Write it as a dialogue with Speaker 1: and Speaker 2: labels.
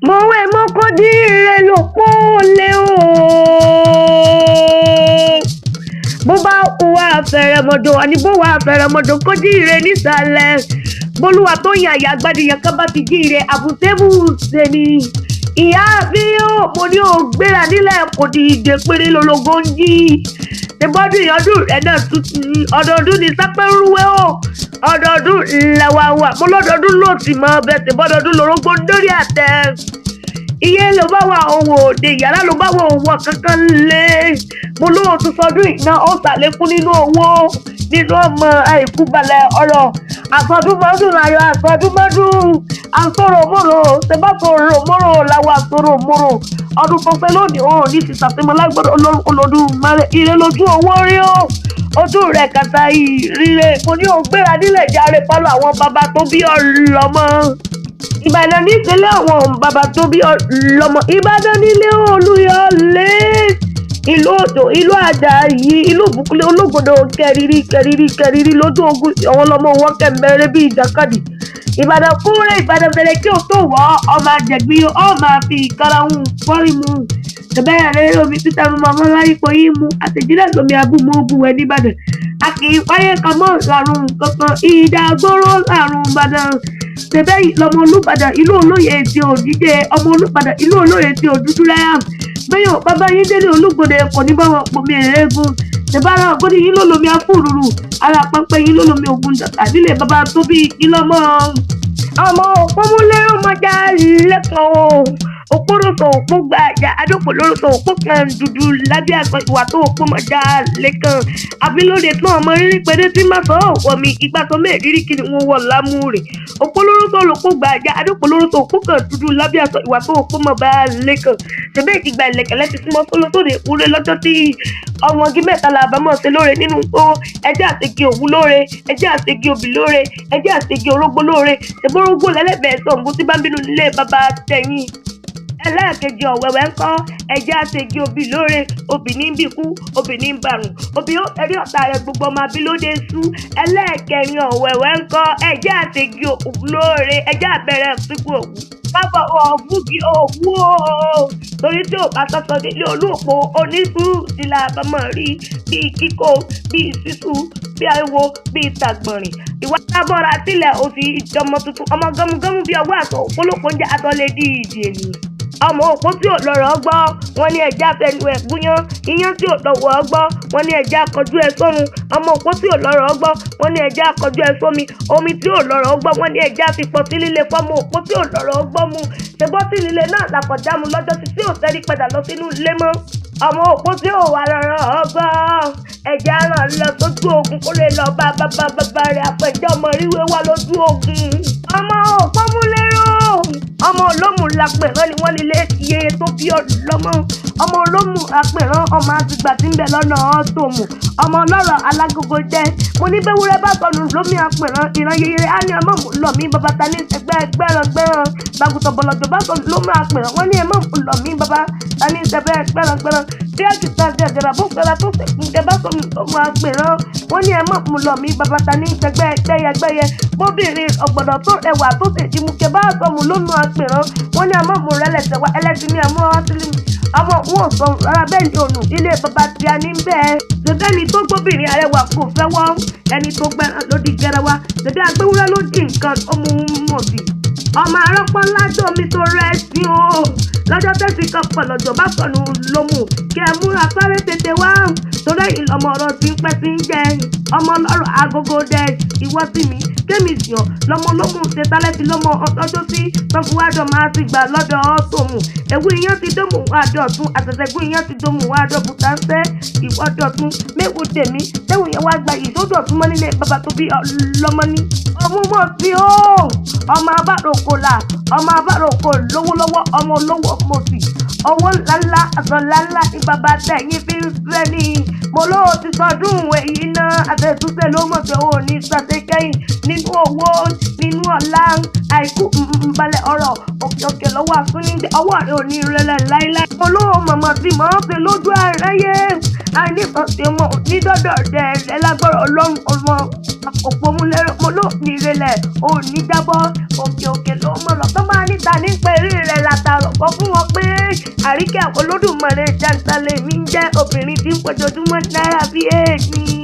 Speaker 1: Mọ̀wé mọ́kàndínlẹ̀ ló pọ́nlé o. Bó bá wà fẹ̀rẹ̀mọ̀dọ̀ àní bó wà fẹ̀rẹ̀mọ̀dọ̀ kó jíire nísàlẹ̀. Bólúwa tó yan àyà gbadìyàn kan bá ti jíire àbùsẹ́bùsẹ̀ ni. Ìyá mi yóò mo ní ò gbéra nílẹ̀ kò dìde péré lológo ń jí. Ṣèbọ́dún ìyọdún rẹ̀ náà tuntun ọdọọdún ní sápẹ́rúwé o. Ọdọọdún làwà wà mo lọ́dọọdún ló ti mọ ọbẹ̀ ṣèbọ́dọọdún lórógbó lórí àtẹ. Iye ló bá wà òwò òde yàrá ló bá wà òwò kankan lé. Mo lóò tún sọdún ìná ó ṣàlékún nínú owó nínú ọmọ àìkú balẹ̀ ọ̀rọ̀. Àsọdúnmọ́dún láyọ̀ àsọdúnmọ́dún. Àsọ̀rọ̀mọ́rọ̀ ṣèbátòròmọ́rọ̀ làwọn àsọ̀rọ̀mọ́rọ̀. Ọdún tó fẹ́ lónìí òun ní ti ṣàfihàn lágbọ́dọ̀ olódùn mẹ́rẹ̀ ire lójú owó rí o. Ojú rẹ̀ kàtà ìrire mo ní òun gbéra nílẹ̀ járe pálọ̀ àwọn bàbá tó bí ọlọ́mọ. Ìbàdàn ní ìpínlẹ̀ àwọn bàbá tó bí ọlọ́mọ. Ìbàdàn nílé Olúyọ̀lé. Ìlú Odò, ìlú Àjàyí, ìlú Ìbùkúnlé, Ológbòdò, kẹrìírí lójú ogun àwọn ọlọ́mọ wọn kẹ̀mẹ́rẹ́ bí ìjàkadì. Ìbàdàn kúrẹ́ Ìbàdàn bẹ̀rẹ̀ kí o tó wọ̀ ọmọ àjẹgbín ọ máa fi ìkarahun fọ́rí mu. Tẹ̀bẹ́rẹ̀ omi títa mi máa mọ́ láyé pọ̀ yín mu àtẹ̀jílẹ̀ lómi abúmọ̀ ogun ẹ̀ nìbàdàn. A kì í wáyé kan mọ́ làrùn kankan ìdágbóró làrùn Ìbàdàn. Tẹ̀bẹ́ lọmọ Olúbàdàn ìlú olóyè ti òdìdé ọmọ Olúbàdàn ìlú olóyè ti òdúdúrẹ́yà. Bẹ́yọ̀ bàbá yín délé Olúgbòde kò ní bá wọn pòmí ẹ̀ẹ́gùn. Tẹ̀bára ògbóni yín ló lomi afúrúrú ara pẹ́pẹ́ yín ló lomi ògùn àbílẹ̀ bàbá tó bí yín lọ́mọ. Ọmọ òpómúlérò mọ́jà lẹ́kọ̀ọ́ o. Òpóròsò òpó gbàjà adópò lórúkọ òpó kan dúdú lábẹ́ àgbọn ìwà tó òpó mọ́jà lẹ́kàn. Àbílóde tán ọmọ rírí péré tí má sọ ọ̀wọ́ mi ìgbà tó mẹ́ẹ̀ẹ́rírí kí ni wọ́n wọ̀ lámú rẹ̀. Òpó lórúkọ lòpó gbàjà adópò lórúkọ òpó kan dúdú lábẹ́ àgbọn ìwà tó òpó mọ́jà lẹ́kàn. Ṣèbẹ́ ìgbà ìlẹ̀kẹ̀lẹ́ ti súnmọ́ sólótòdè kúrẹ́ lọ́jọ́ tí ọmọge mẹ́ta la àbámọ̀ ṣe lóore nínú ó ẹjẹ́ àtẹ̀gẹ́ òwú lóore ẹjẹ́ àtẹ̀gẹ́ òbí lóore ẹjẹ́ àtẹ̀gẹ́ orógbó lóore ṣèbórógbó lẹ́lẹ́bẹ̀ẹ́ sọ̀ǹgó tí bá ń bínú nílé bàbá tẹ̀yìn. Ẹlẹ́ẹ̀kejì ọ̀wẹ̀wẹ̀ ńkọ́ ẹjẹ́ àtẹ̀gẹ́ òbí lóore òbí ní bíkú òbí ní bàrùn òbí ó ẹrí ọ̀tá rẹ̀ gbogbo ọmọ abílódé sú. Ẹlẹ́ẹ̀kẹrin ọ̀wẹ̀wẹ̀ ńkọ́ ẹjẹ́ àtẹ̀gẹ́ òwú lóore ẹjẹ́ àbẹ̀rẹ̀ síkú òwú. Bàbá ọ̀fúgì òwú o torí tí ò bá sọ́sọ́ délé olóòpó onísùúrù sí la bámọ̀ rí bíi kíkó bíi sísú bíi ariwo bíi tàgbọ̀nrín. Ìwà tábọ̀ra sílẹ̀ òsì ìjọmọ tuntun ọmọ gọ́mugọ́mú bíi ọwọ́ àtọ̀ òpólópó ń jẹ́ atọ́lé dí ìdí ènìyàn. Ọmọ òpó tí ò lọ́rọ̀ gbọ́ wọ́n ní ẹja fẹnu ẹ̀ gúnyán iyán tí ò lọ́wọ́ gbọ́ wọ́n ní ẹja kọjú ẹ sọ́run ọmọ òpó tí ò lọ́rọ̀ gbọ́ wọ́n ní ẹja kọjú ẹ sómi omi tí ò lọ́rọ̀ gbọ́ wọ́n ní ẹja fi pọ̀ sí líle fọ́mọ òpó tí ò lọ́rọ̀ gbọ́ mu ṣèbọ́ sí líle náà làkọjá mu lọ́jọ́ tí ò sẹ́rí padà lọ sínú ilé mọ́. Ọmọ òpó tí ò wà lọ́rọ̀ gbọ́ ẹja ràn lọ sójú ogun kó lè lọ bá bàbá rẹ̀ àpẹjọ́ ọmọ ríwé wá lójú ogun. Ọmọ òpó mú lérò ọmọ olómù lápẹ̀rán ni wọ́n nílé iye tó bí ọlọ́mọ ọmọ olómù àpẹ̀rán ọmọ àtìgbà tí ń bẹ lọ́nà ọ̀tọ̀mù ọmọ ọlọ́rọ̀ alágogo jẹ́ mo ní bẹ́wúrẹ́ bá sọnù lómi àpẹ̀rán ìran yeyere á ní ọmọ lọ́mí bàbá ta ní ẹgbẹ́ gbẹ́ràngbẹ́ràn gbàgùtàn bọ̀lọ̀jọ̀ bá sọnù lómi àpẹ̀rán wọ́n ní ẹmọ lọ́mí bàbá ta ní ẹgbẹ́ gbẹ́ràngbẹ́ràn bí àjùtà gẹ̀gẹ̀rà bó fẹ́ra tó sẹ̀kún jẹ bá sọnù lómi àpẹ̀rán wọ́n ní ẹmọ lọ́mí bàbá ta ní ẹgbẹ́ gbẹ́yẹgbẹ́yẹ bóbìnrin ọ̀gbọ̀dọ̀ tó ẹwà tó sì mú kẹ bá sọnù lómi àpẹ̀rán wọ́n ní ẹmọ mú rẹ́lẹ̀sẹ̀ wá ẹlẹ́sìn ní ẹmọ ọ́sílẹ̀ ọmọ wọn sọ rárá bẹ́ẹ̀ ni ònù ilé bàbá tí a ní bẹ́ẹ̀ ṣẹ̀dẹ́ni tó gbóbìnrin arẹwà kò fẹ́ wọ́n ẹni tó gbẹ́ràn ló di gẹrẹwà ṣẹ̀dẹ́ agbéwúrẹ́ ló di nǹkan ọmọ mọ̀ sí. Ọmọ arọ́pọ̀ lájọ́ mi tó rẹ̀ sí o lọ́jọ́ tẹ̀sí kan pọ̀ lọ́jọ́ bá sọnù lómù kí ẹ múra sáré tètè wá torí ìlọmọ ọ̀rọ̀ tí ń pẹ́ sí ń jẹ ọmọ lọ́rọ̀ agogo dẹ ìwọ́ sí mi kémi sí ọ lọmọ olómù ṣe tálẹ́tì lọ́mọ ọjọ́ sí tọ́fúwádọ́ máa ti gbà lọ́dọ̀ ọ̀tọ̀mù ewu iyán ti dómù àdọ̀tún àtẹ̀tẹ̀gún iyán ti dómù àdọ̀bùtà ń sẹ́ ìwọ́dọ̀tún méwu tèmi tẹ́wù yẹn wá gba ìsódọ̀tún mọ́ nílé bàbá tó bí ọlọ́mọ ní. ọmọ mọ̀ sí o ọmọ abáròkò là ọmọ abáròkò lówó lọ́wọ́ ọmọ olówó mọ̀sí owó ńláńlá aṣọ ńláńlá ní bàbá tẹ̀yìn fi ń fẹ́ ni mo ló ti sọdún èyí náà àtẹ̀túnṣe ló mọ̀ pé ó ní sàtẹ́kẹ́yìn nínú owó nínú ọ̀la àìkú balẹ̀ ọ̀rọ̀ òkè òkè lọ́wọ́ àfúnníjẹ ọwọ́ rẹ̀ ò ní rẹlẹ̀ láíláí. mo ló mọ̀mọ́ tí mò ń fi lójú àráyé àìníkan tí mo ní dọ́dọ̀ rẹ̀ lágbọ́rọ̀ ọlọ́run ọmọ òpómúlérò mo ló ní rẹlẹ̀ ò ní jábọ́ òkè òkè ló mọ̀ lọ́tọ́ máa níta ní pẹ̀rí rẹ̀ tààràtààrọ̀ kọ́ fún wọn pé Àríkẹ́ Olódùmarè jàǹtà lèmi ń jẹ́ obìnrin tí ń fojoojúmọ́ náírà bí èèní.